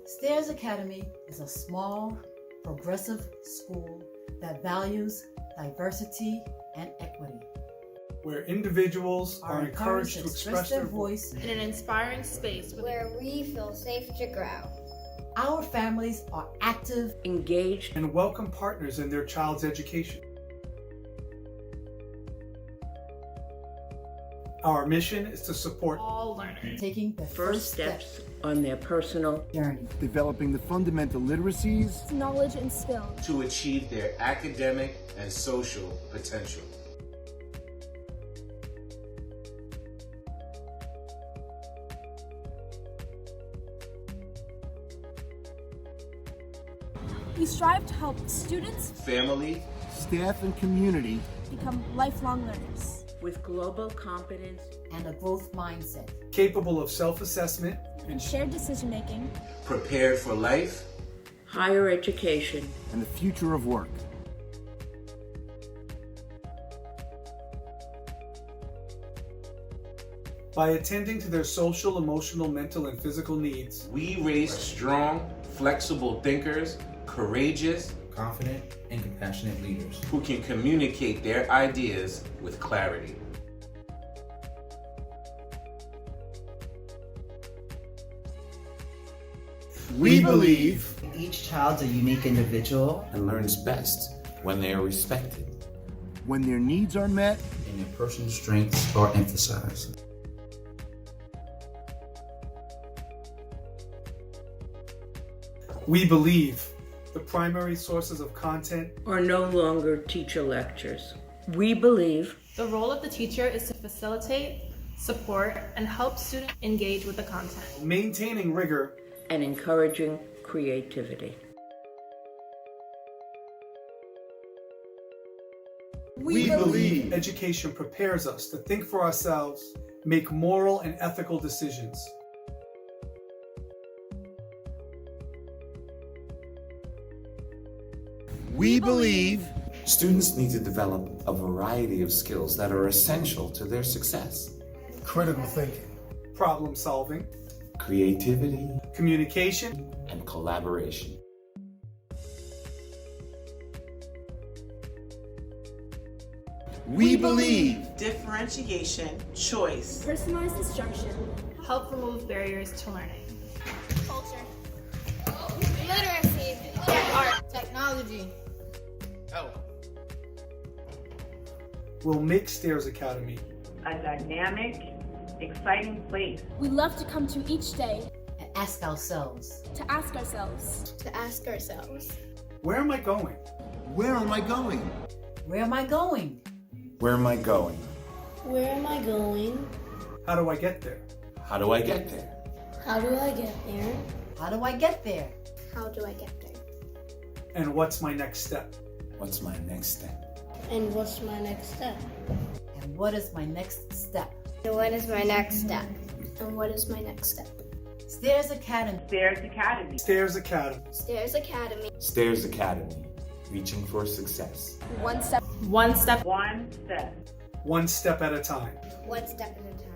Stairs Academy is a small, progressive school that values diversity and equity, where individuals are encouraged to express their voice in an inspiring space where we feel safe to grow. Our families are active, engaged, and welcome partners in their child's education. Our mission is to support all learners taking the first steps on their personal journey, developing the fundamental literacies, knowledge, and skill to achieve their academic and social potential. We strive to help students, family, staff, and community become lifelong learners with global competence and a growth mindset, capable of self-assessment and shared decision-making, prepared for life, higher education, and the future of work. By attending to their social, emotional, mental, and physical needs, we raise strong, flexible thinkers, courageous, confident, and compassionate leaders who can communicate their ideas with clarity. We believe each child's a unique individual and learns best when they are respected, when their needs are met, and their personal strengths are emphasized. we believe the primary sources of content are no longer teacher lectures. We believe the role of the teacher is to facilitate, support, and help students engage with the content, maintaining rigor and encouraging creativity. we believe education prepares us to think for ourselves, make moral and ethical decisions. we believe Students need to develop a variety of skills that are essential to their success. critical thinking, Problem solving, Creativity communication, and collaboration. we believe differentiation, choice, personalized instruction, help remove barriers to learning. Culture, literacy, art, technology. will make Stairs Academy a dynamic, exciting place. We love to come to each day and ask ourselves, to ask ourselves, where am I going? where am I going? where am I going? Where am I going? Where am I going? How do I get there? How do I get there? How do I get there? How do I get there? How do I get there? And what's my next step? What's my next step? And what's my next step? And what is my next step? And what is my next step? And what is my next step? Stairs Academy. Stairs Academy. Stairs Academy. Stairs Academy. Stairs Academy, reaching for success. one step One step. One step. One step at a time. One step at a time.